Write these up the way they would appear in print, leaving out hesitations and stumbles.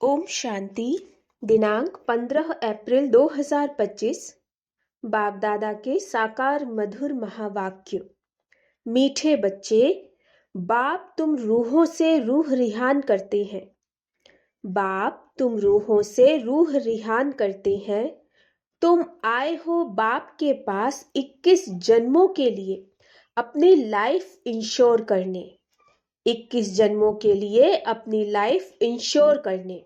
ओम शांति। दिनांक 15 अप्रैल 2025। बाप दादा के साकार मधुर महावाक्य। मीठे बच्चे, बाप तुम रूहों से रूह रिहान करते हैं। बाप तुम रूहों से रूह रिहान करते हैं। तुम आए हो बाप के पास 21 जन्मों के लिए अपनी लाइफ इंश्योर करने। 21 जन्मों के लिए अपनी लाइफ इंश्योर करने।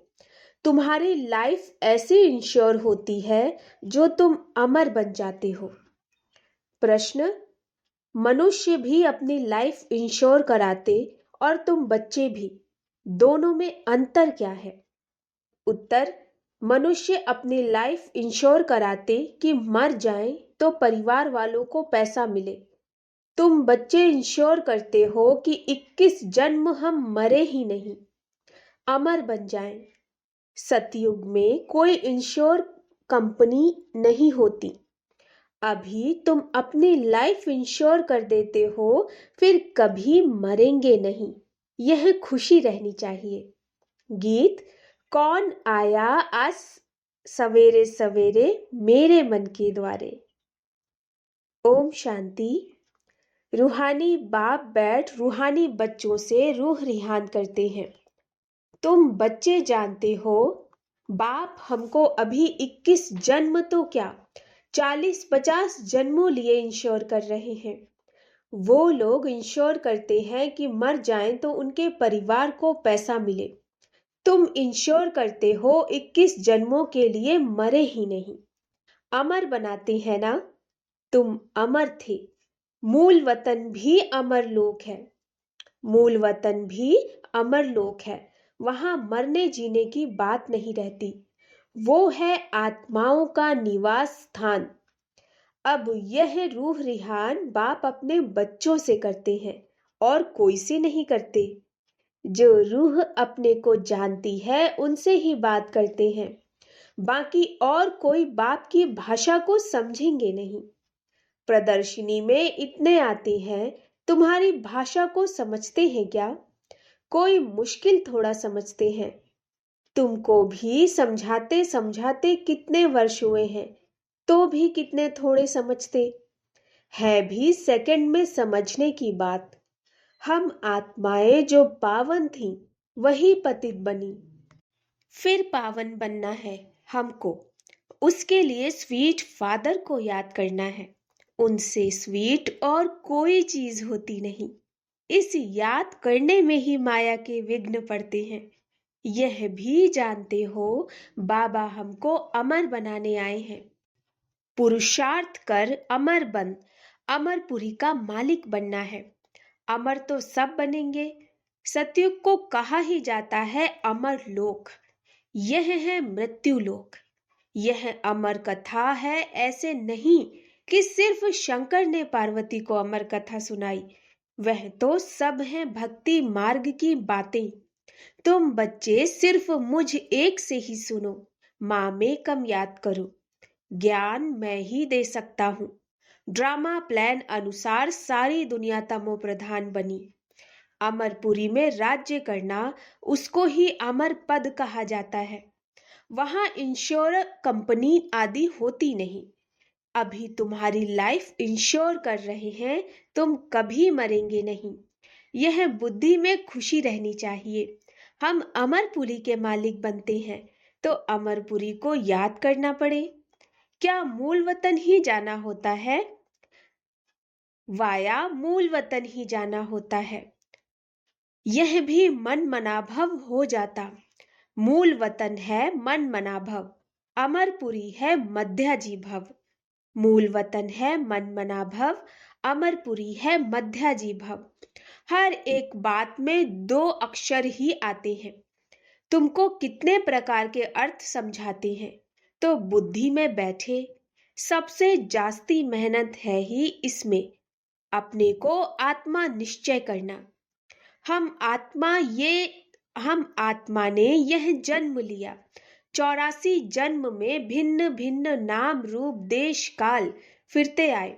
तुम्हारी लाइफ ऐसी इंश्योर होती है जो तुम अमर बन जाते हो। प्रश्न: मनुष्य भी अपनी लाइफ इंश्योर कराते और तुम बच्चे भी, दोनों में अंतर क्या है? उत्तर: मनुष्य अपनी लाइफ इंश्योर कराते कि मर जाएं तो परिवार वालों को पैसा मिले। तुम बच्चे इंश्योर करते हो कि 21 जन्म हम मरे ही नहीं, अमर बन जाएं। सतयुग में कोई इंश्योर कंपनी नहीं होती। अभी तुम अपनी लाइफ इंश्योर कर देते हो, फिर कभी मरेंगे नहीं। यह खुशी रहनी चाहिए। गीत: कौन आया आज सवेरे सवेरे मेरे मन के द्वारे। ओम शांति। रूहानी बाप बैठ रूहानी बच्चों से रूह रिहान करते हैं। तुम बच्चे जानते हो, बाप हमको अभी 21 जन्म तो क्या 40-50 जन्मों लिए इंश्योर कर रहे हैं। वो लोग इंश्योर करते हैं कि मर जाएं तो उनके परिवार को पैसा मिले। तुम इंश्योर करते हो 21 जन्मों के लिए मरे ही नहीं, अमर बनाते हैं ना। तुम अमर थे। मूल वतन भी अमर लोक है। मूल वतन भी अमर लोक है। वहां मरने जीने की बात नहीं रहती। वो है आत्माओं का निवास स्थान। अब यह रूह रिहान बाप अपने बच्चों से करते हैं और कोई से नहीं करते। जो रूह अपने को जानती है उनसे ही बात करते हैं। बाकी और कोई बाप की भाषा को समझेंगे नहीं। प्रदर्शनी में इतने आते हैं, तुम्हारी भाषा को समझते हैं क्या? कोई मुश्किल थोड़ा समझते हैं। तुमको भी समझाते समझाते कितने वर्ष हुए हैं, तो भी कितने थोड़े समझते है। भी सेकंड में समझने की बात। हम आत्माएं जो पावन थीं, वही पतित बनी। फिर पावन बनना है हमको। उसके लिए स्वीट फादर को याद करना है। उनसे स्वीट और कोई चीज होती नहीं। इस याद करने में ही माया के विघ्न पड़ते हैं। यह भी जानते हो, बाबा हमको अमर बनाने आए हैं। पुरुषार्थ कर अमर बन, अमरपुरी का मालिक बनना है। अमर तो सब बनेंगे। सतयुग को कहा ही जाता है अमर लोक। यह है मृत्यु लोक। यह अमर कथा है। ऐसे नहीं कि सिर्फ शंकर ने पार्वती को अमर कथा सुनाई। वह तो सब है भक्ति मार्ग की बातें। तुम बच्चे सिर्फ मुझ एक से ही सुनो। माँ में कम याद करो। ज्ञान मैं ही दे सकता हूँ। ड्रामा प्लान अनुसार सारी दुनिया तमो प्रधान बनी। अमरपुरी में राज्य करना, उसको ही अमर पद कहा जाता है। वहां इंश्योर कंपनी आदि होती नहीं। अभी तुम्हारी लाइफ इंश्योर कर रहे हैं। तुम कभी मरेंगे नहीं। यह बुद्धि में खुशी रहनी चाहिए। हम अमरपुरी के मालिक बनते हैं तो अमरपुरी को याद करना पड़े। क्या मूल वतन ही जाना होता है? वाया मूल वतन ही जाना होता है। यह भी मन मनाभव हो जाता। मूल वतन है मन मनाभव। अमरपुरी है मध्याजी भव। मूल वतन है मन मनाभव। अमरपुरी है मध्याजी भव। हर एक बात में 2 अक्षर ही आते हैं। तुमको कितने प्रकार के अर्थ समझाते हैं, तो बुद्धि में बैठे। सबसे जास्ती मेहनत है ही इसमें, अपने को आत्मा निश्चय करना। हम आत्मा ने यह जन्म लिया। 84 जन्म में भिन्न भिन्न नाम रूप देश काल फिरते आए।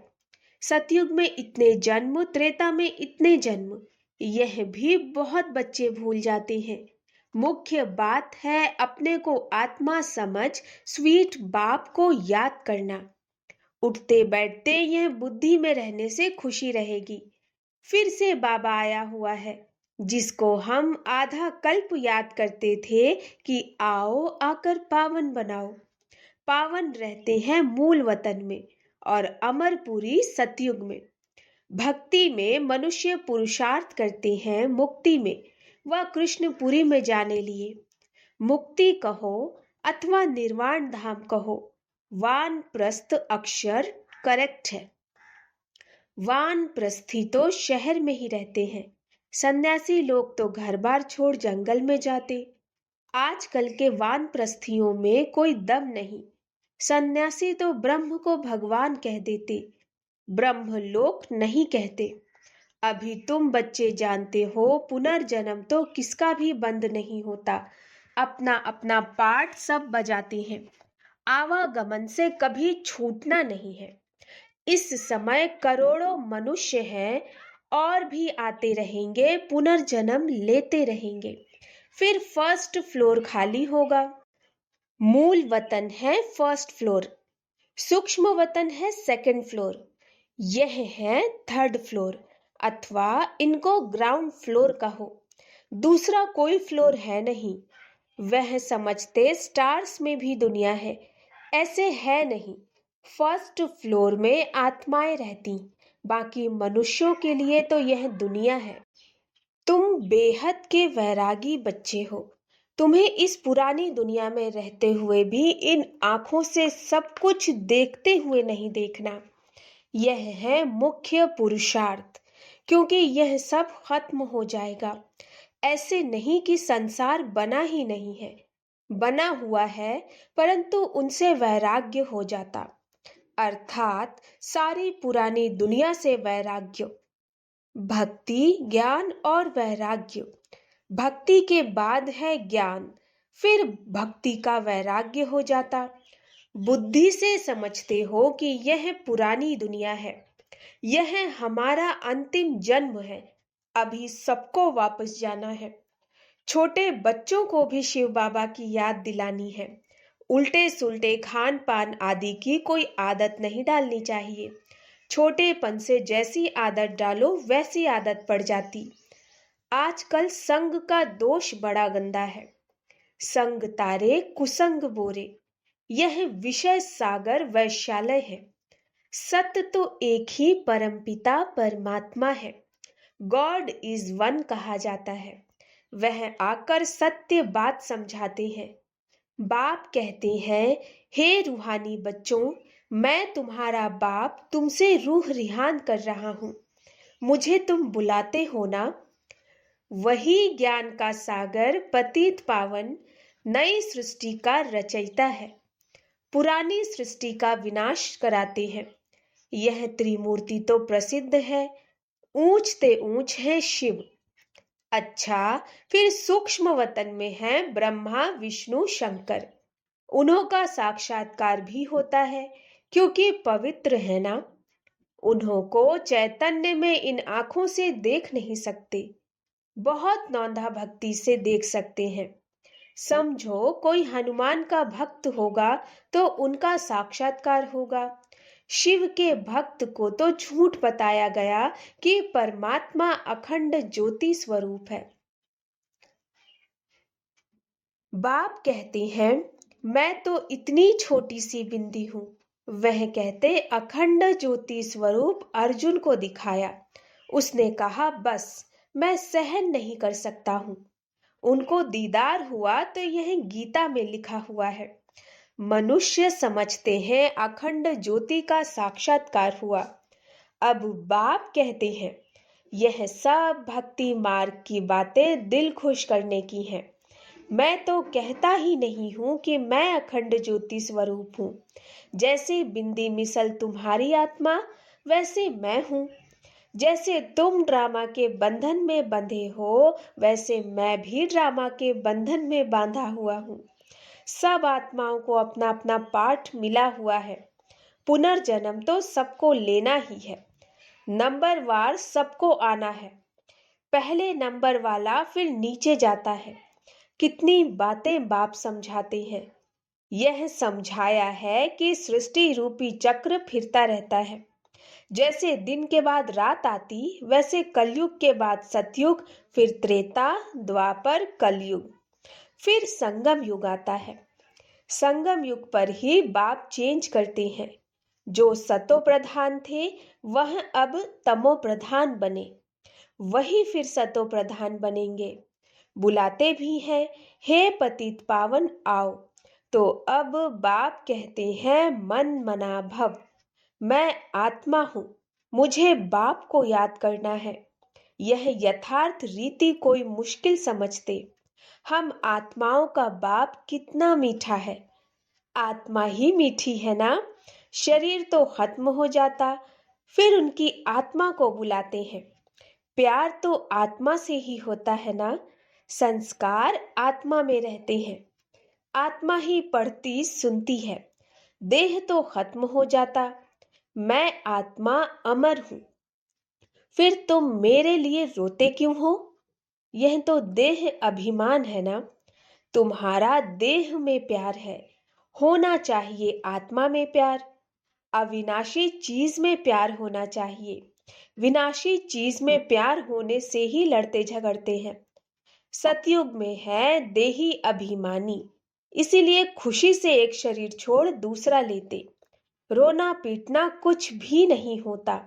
सतयुग में इतने जन्म, त्रेता में इतने जन्म। यह भी बहुत बच्चे भूल जाते हैं। मुख्य बात है अपने को आत्मा समझ स्वीट बाप को याद करना। उठते बैठते यह बुद्धि में रहने से खुशी रहेगी। फिर से बाबा आया हुआ है, जिसको हम आधा कल्प याद करते थे कि आओ आकर पावन बनाओ। पावन रहते हैं मूल वतन में और अमरपुरी सतयुग में। भक्ति में मनुष्य पुरुषार्थ करते हैं मुक्ति में व कृष्णपुरी में जाने लिए। मुक्ति कहो अथवा निर्वाण धाम कहो, वानप्रस्थ अक्षर करेक्ट है। वानप्रस्थी तो शहर में ही रहते हैं। सन्यासी लोग तो घर बार छोड़ जंगल में जाते। आजकल के वानप्रस्थियों में कोई दम नहीं। सन्यासी तो ब्रह्म को भगवान कह देते, ब्रह्मलोक नहीं कहते। अभी तुम बच्चे जानते हो पुनर्जन्म तो किसका भी बंद नहीं होता। अपना अपना पार्ट सब बजाते हैं। आवागमन से कभी छूटना नहीं है। इस समय करोड़ों मनुष्य हैं और भी आते रहेंगे, पुनर्जन्म लेते रहेंगे। फिर फर्स्ट फ्लोर खाली होगा। मूल वतन है फर्स्ट फ्लोर, सूक्ष्म वतन है सेकंड फ्लोर, यह है थर्ड फ्लोर अथवा इनको ग्राउंड फ्लोर कहो। दूसरा कोई फ्लोर है नहीं। वह समझते स्टार्स में भी दुनिया है, ऐसे है नहीं। फर्स्ट फ्लोर में आत्माएं रहती, बाकी मनुष्यों के लिए तो यह दुनिया है। तुम बेहद के वैरागी बच्चे हो। तुम्हें इस पुरानी दुनिया में रहते हुए भी इन आंखों से सब कुछ देखते हुए नहीं देखना। यह है मुख्य पुरुषार्थ, क्योंकि यह सब खत्म हो जाएगा। ऐसे नहीं कि संसार बना ही नहीं है, बना हुआ है, परंतु उनसे वैराग्य हो जाता। अर्थात सारी पुरानी दुनिया से वैराग्य। भक्ति, ज्ञान और वैराग्य। भक्ति के बाद है ज्ञान, फिर भक्ति का वैराग्य हो जाता। बुद्धि से समझते हो कि यह पुरानी दुनिया है, यह हमारा अंतिम जन्म है, अभी सबको वापस जाना है। छोटे बच्चों को भी शिव बाबा की याद दिलानी है। उल्टे सुल्टे खान पान आदि की कोई आदत नहीं डालनी चाहिए। छोटेपन से जैसी आदत डालो वैसी आदत पड़ जाती। आजकल संग का दोष बड़ा गंदा है। संग तारे कुसंग बोरे, यह विषय सागर वैश्यालय है। सत्य तो एक ही परमपिता परमात्मा है। गॉड इज वन कहा जाता है। वह आकर सत्य बात समझाते हैं। बाप कहते हैं, हे रूहानी बच्चों, मैं तुम्हारा बाप तुमसे रूह रिहान कर रहा हूं। मुझे तुम बुलाते हो ना। वही ज्ञान का सागर पतित पावन नई सृष्टि का रचयिता है। पुरानी सृष्टि का विनाश कराते हैं। यह त्रिमूर्ति तो प्रसिद्ध है, ऊंचते ऊंच है शिव। अच्छा, फिर सूक्ष्म वतन में है ब्रह्मा विष्णु शंकर। उन्हों का साक्षात्कार भी होता है, क्योंकि पवित्र है ना। उन्हों को चैतन्य में इन आंखों से देख नहीं सकते, बहुत नौंधा भक्ति से देख सकते हैं। समझो कोई हनुमान का भक्त होगा तो उनका साक्षात्कार होगा। शिव के भक्त को तो झूठ बताया गया कि परमात्मा अखंड ज्योति स्वरूप है। बाप कहते हैं, मैं तो इतनी छोटी सी बिंदी हूं। वह कहते अखंड ज्योति स्वरूप अर्जुन को दिखाया। उसने कहा, बस मैं सहन नहीं कर सकता हूं। उनको दीदार हुआ तो यह गीता में लिखा हुआ है। मनुष्य समझते हैं अखंड ज्योति का साक्षात्कार हुआ। अब बाप कहते हैं, यह सब भक्ति मार्ग की बातें दिल खुश करने की हैं। मैं तो कहता ही नहीं हूं कि मैं अखंड ज्योति स्वरूप हूं। जैसे बिंदी मिसल तुम्हारी आत्मा, वैसे मैं हूं। जैसे तुम ड्रामा के बंधन में बंधे हो, वैसे मैं भी ड्रामा के बंधन में बांधा हुआ हूं। सब आत्माओं को अपना अपना पाठ मिला हुआ है। पुनर्जन्म तो सबको लेना ही है। नंबर वार सबको आना है। पहले नंबर वाला फिर नीचे जाता है। कितनी बातें बाप समझाते हैं। यह समझाया है कि सृष्टि रूपी चक्र फिरता रहता है। जैसे दिन के बाद रात आती, वैसे कलयुग के बाद सतयुग, फिर त्रेता, द्वापर, कलयुग, फिर संगम युग आता है। संगम युग पर ही बाप चेंज करते हैं। जो सतो प्रधान थे वह अब तमो प्रधान बने, वही फिर सतो प्रधान बनेंगे। बुलाते भी हैं, हे पतित पावन आओ। तो अब बाप कहते हैं, मन मना भव। मैं आत्मा हूँ, मुझे बाप को याद करना है। यह यथार्थ रीति कोई मुश्किल समझते। हम आत्माओं का बाप कितना मीठा है। आत्मा ही मीठी है ना। शरीर तो खत्म हो जाता, फिर उनकी आत्मा को बुलाते हैं। प्यार तो आत्मा से ही होता है ना। संस्कार आत्मा में रहते हैं। आत्मा ही पढ़ती सुनती है। देह तो खत्म हो जाता। मैं आत्मा अमर हूं। फिर तुम मेरे लिए रोते क्यों हो? यह तो देह अभिमान है ना। तुम्हारा देह में प्यार है, होना चाहिए आत्मा में प्यार। अविनाशी चीज में प्यार होना चाहिए। विनाशी चीज में प्यार होने से ही लड़ते झगड़ते हैं। सतयुग में है देही अभिमानी, इसीलिए खुशी से एक शरीर छोड़ दूसरा लेते। रोना पीटना कुछ भी नहीं होता।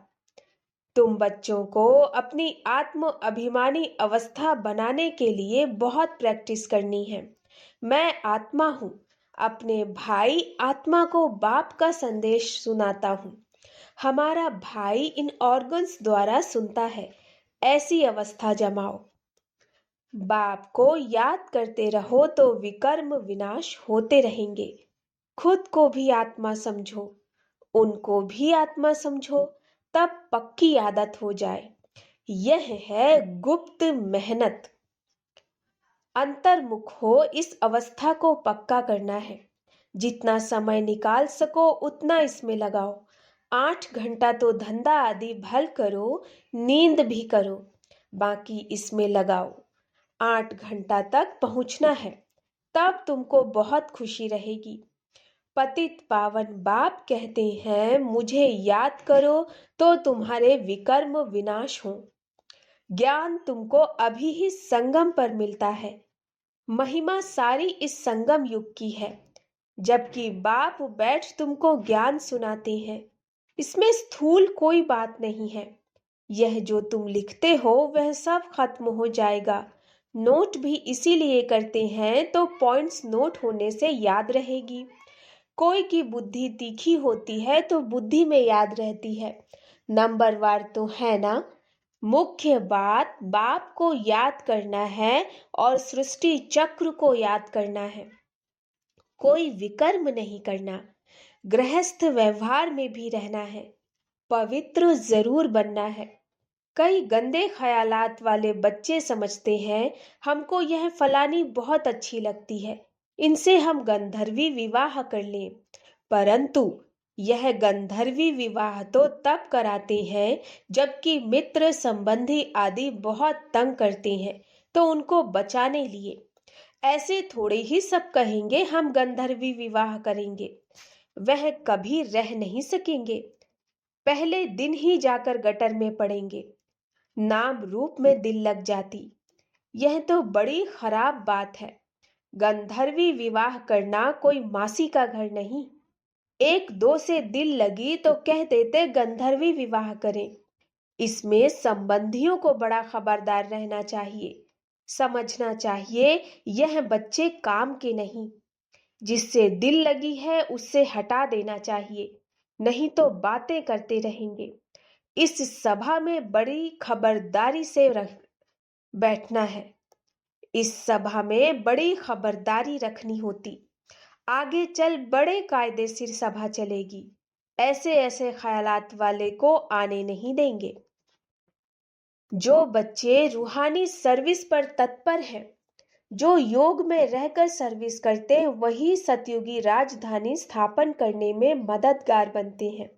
तुम बच्चों को अपनी आत्म अभिमानी अवस्था बनाने के लिए बहुत प्रैक्टिस करनी है। मैं आत्मा हूँ, अपने भाई आत्मा को बाप का संदेश सुनाता हूँ। हमारा भाई इन ऑर्गन्स द्वारा सुनता है। ऐसी अवस्था जमाओ। बाप को याद करते रहो तो विकर्म विनाश होते रहेंगे। खुद को भी आत्मा समझो, उनको भी आत्मा समझो, तब पक्की आदत हो जाए। यह है गुप्त मेहनत। अंतर्मुख हो, इस अवस्था को पक्का करना है। जितना समय निकाल सको उतना इसमें लगाओ। 8 घंटा तो धंधा आदि भल करो, नींद भी करो, बाकी इसमें लगाओ। 8 घंटा तक पहुंचना है, तब तुमको बहुत खुशी रहेगी। पतित पावन बाप कहते हैं, मुझे याद करो तो तुम्हारे विकर्म विनाश हो। ज्ञान तुमको अभी ही संगम पर मिलता है। महिमा सारी इस संगम युग की है। जबकि बाप बैठ तुमको ज्ञान सुनाते हैं। इसमें स्थूल कोई बात नहीं है। यह जो तुम लिखते हो वह सब खत्म हो जाएगा। नोट भी इसीलिए करते हैं तो पॉइंट्स नोट होने से याद रहेगी। कोई की बुद्धि तीखी होती है तो बुद्धि में याद रहती है। नंबरवार तो है ना। मुख्य बात बाप को याद करना है और सृष्टि चक्र को याद करना है। कोई विकर्म नहीं करना। गृहस्थ व्यवहार में भी रहना है। पवित्र जरूर बनना है। कई गंदे ख्यालात वाले बच्चे समझते हैं, हमको यह फलानी बहुत अच्छी लगती है, इनसे हम गंधर्वी विवाह कर लें। परंतु यह गंधर्वी विवाह तो तब कराते हैं जबकि मित्र संबंधी आदि बहुत तंग करते हैं, तो उनको बचाने लिए। ऐसे थोड़े ही सब कहेंगे हम गंधर्वी विवाह करेंगे। वह कभी रह नहीं सकेंगे। पहले दिन ही जाकर गटर में पड़ेंगे। नाम रूप में दिल लग जाती। यह तो बड़ी खराब बात है। गंधर्वी विवाह करना कोई मासी का घर नहीं। 1-2 से दिल लगी तो कह देते गंधर्वी विवाह करें। इसमें संबंधियों को बड़ा खबरदार रहना चाहिए। समझना चाहिए यह बच्चे काम के नहीं। जिससे दिल लगी है उससे हटा देना चाहिए, नहीं तो बातें करते रहेंगे। इस सभा में बड़ी खबरदारी से बैठना है। इस सभा में बड़ी खबरदारी रखनी होती। आगे चल बड़े कायदेशीर सभा चलेगी। ऐसे ऐसे ख्यालात वाले को आने नहीं देंगे। जो बच्चे रूहानी सर्विस पर तत्पर हैं, जो योग में रहकर सर्विस करते हैं, वही सतयुगी राजधानी स्थापन करने में मददगार बनते हैं।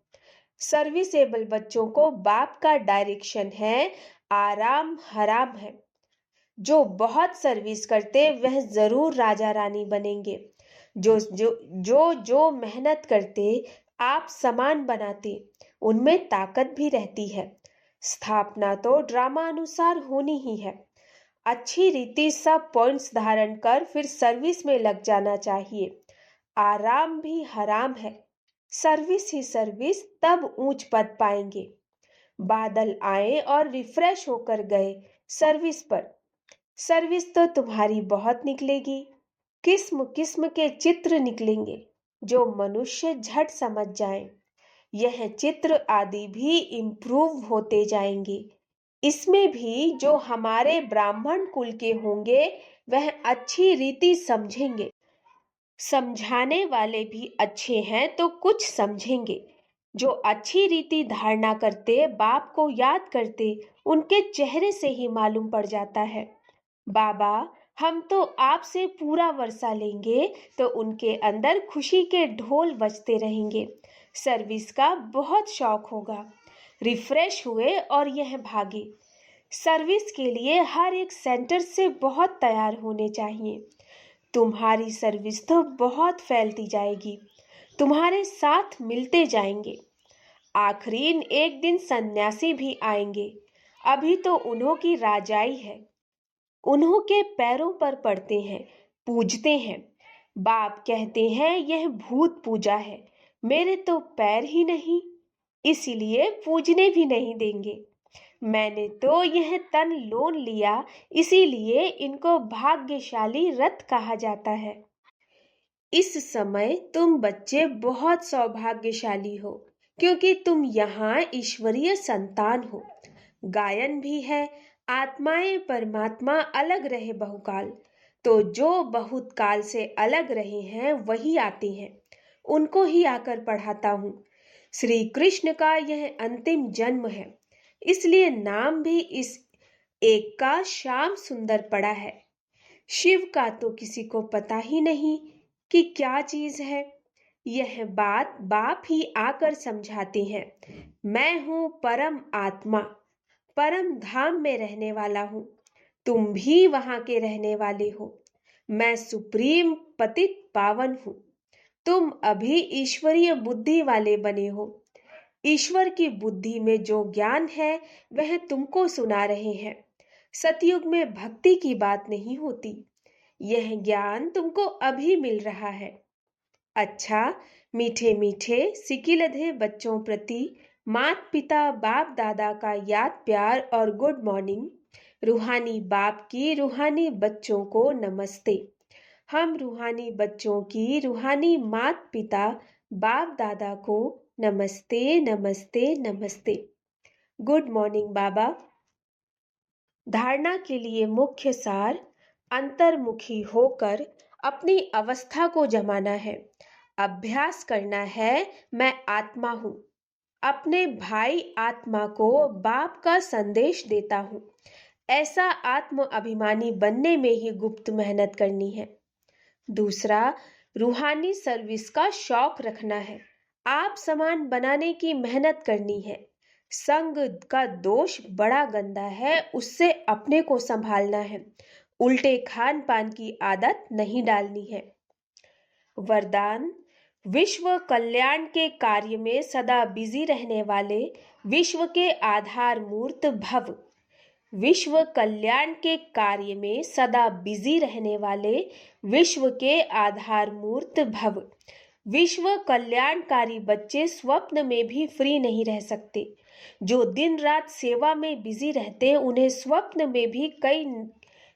सर्विसेबल बच्चों को बाप का डायरेक्शन है, आराम हराम है। जो बहुत सर्विस करते वह जरूर राजा रानी बनेंगे। जो जो जो मेहनत करते, आप सामान बनाते, उनमें ताकत भी रहती है। स्थापना तो ड्रामा अनुसार होनी ही है। अच्छी रीति सब पॉइंट्स धारण कर फिर सर्विस में लग जाना चाहिए। आराम भी हराम है। सर्विस ही सर्विस, तब ऊंच पद पाएंगे। बादल आए और रिफ्रेश होकर गए सर्विस पर। सर्विस तो तुम्हारी बहुत निकलेगी। किस्म किस्म के चित्र निकलेंगे जो मनुष्य झट समझ जाएं। यह चित्र आदि भी इम्प्रूव होते जाएंगे। इसमें भी जो हमारे ब्राह्मण कुल के होंगे वह अच्छी रीति समझेंगे। समझाने वाले भी अच्छे हैं तो कुछ समझेंगे। जो अच्छी रीति धारणा करते, बाप को याद करते, उनके चेहरे से ही मालूम पड़ जाता है। बाबा, हम तो आपसे पूरा वर्षा लेंगे, तो उनके अंदर खुशी के ढोल बजते रहेंगे। सर्विस का बहुत शौक होगा। रिफ्रेश हुए और यह भागे। सर्विस के लिए हर एक सेंटर से बहुत तैयार होने चाहिए। तुम्हारी सर्विस तो बहुत फैलती जाएगी। तुम्हारे साथ मिलते जाएंगे। आखिरीन एक दिन सन्यासी भी आएंगे। अभी तो उन्हों की राजाई है। उन्हों के पैरों पर पड़ते हैं, पूजते हैं। बाप कहते हैं यह भूत पूजा है। मेरे तो पैर ही नहीं, इसीलिए पूजने भी नहीं देंगे। मैंने तो यह तन लोन लिया, इसीलिए इनको भाग्यशाली रथ कहा जाता है। इस समय तुम बच्चे बहुत सौभाग्यशाली हो, क्योंकि तुम यहाँ ईश्वरीय संतान हो। गायन भी है, आत्माएं परमात्मा अलग रहे बहुकाल। तो जो बहुत काल से अलग रहे हैं वही आते हैं, उनको ही आकर पढ़ाता हूँ। श्री कृष्ण का यह अंतिम जन्म है, इसलिए नाम भी इस एक का श्याम सुंदर पड़ा है। शिव का तो किसी को पता ही नहीं कि क्या चीज है। यह बात बाप ही आकर समझाते हैं। मैं हूँ परम आत्मा, परम धाम में रहने वाला हूँ। तुम भी वहां के रहने वाले हो। मैं सुप्रीम पतित पावन हूँ। तुम अभी ईश्वरीय बुद्धि वाले बने हो। ईश्वर की बुद्धि में जो ज्ञान है वह तुमको सुना रहे हैं। सतयुग में भक्ति की बात नहीं होती। यह ज्ञान तुमको अभी मिल रहा है। अच्छा, मीठे मीठे सिकिलधे बच्चों प्रति मात पिता बाप दादा का याद प्यार और गुड मॉर्निंग। रूहानी बाप की रूहानी बच्चों को नमस्ते। हम रूहानी बच्चों की रूहानी मात पिता बाप दादा को नमस्ते नमस्ते नमस्ते। गुड मॉर्निंग बाबा। धारणा के लिए मुख्य सार, अंतर्मुखी होकर अपनी अवस्था को जमाना है। अभ्यास करना है मैं आत्मा हूँ। अपने भाई आत्मा को बाप का संदेश देता हूँ। ऐसा आत्म अभिमानी बनने में ही गुप्त मेहनत करनी है। दूसरा, रूहानी सर्विस का शौक रखना है। आप सामान बनाने की मेहनत करनी है। संग का दोष बड़ा गंदा है, उससे अपने को संभालना है। उल्टे खान पान की आदत नहीं डालनी है। वरदान, विश्व कल्याण के कार्य में सदा बिजी रहने वाले विश्व के आधार मूर्त भव। विश्व कल्याण के कार्य में सदा बिजी रहने वाले विश्व के आधार मूर्त भव। विश्व कल्याणकारी बच्चे स्वप्न में भी फ्री नहीं रह सकते। जो दिन रात सेवा में बिजी रहते, उन्हें स्वप्न में भी कई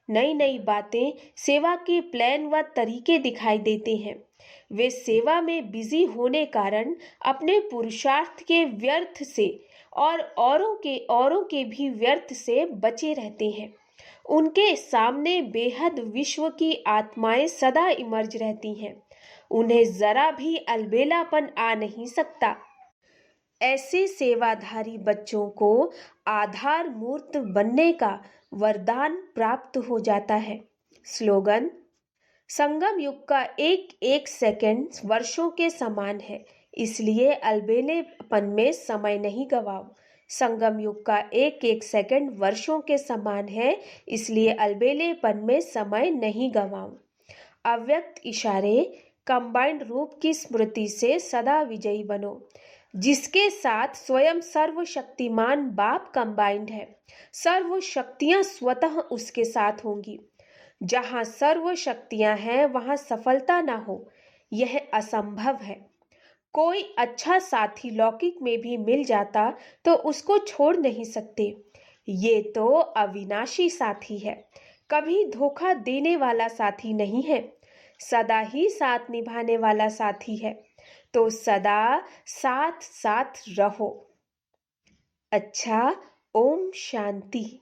नई नई बातें, सेवा के प्लान व तरीके दिखाई देते हैं। वे सेवा में बिजी होने कारण अपने पुरुषार्थ के व्यर्थ से और औरों के भी व्यर्थ से बचे रहते हैं। उनके सामने बेहद विश्व की आत्माएं सदा इमर्ज रहती हैं। उन्हें जरा भी अलबेलापन आ नहीं सकता। ऐसे सेवाधारी बच्चों को आधार मूर्त बनने का वरदान प्राप्त हो जाता है। स्लोगन, संगम युग का एक एक सेकंड वर्षों के समान है, इसलिए अलबेलेपन में समय नहीं गवाओ। संगम युग का एक एक सेकंड वर्षों के समान है, इसलिए अलबेलेपन में समय नहीं गंवाऊं। अव्यक्त इशारे कंबाइंड रूप की स्मृति से सदा विजयी बनो, जिसके साथ स्वयं सर्वशक्तिमान बाप कंबाइंड है। सर्व शक्तियां स्वतः उसके साथ होंगी। जहां सर्व शक्तियां हैं वहां सफलता ना हो, यह असंभव है। कोई अच्छा साथी लौकिक में भी मिल जाता तो उसको छोड़ नहीं सकते। ये तो अविनाशी साथी है, कभी धोखा देने वाला साथी नहीं है, सदा ही साथ निभाने वाला साथी है। तो सदा साथ साथ रहो। अच्छा, ओम शांति।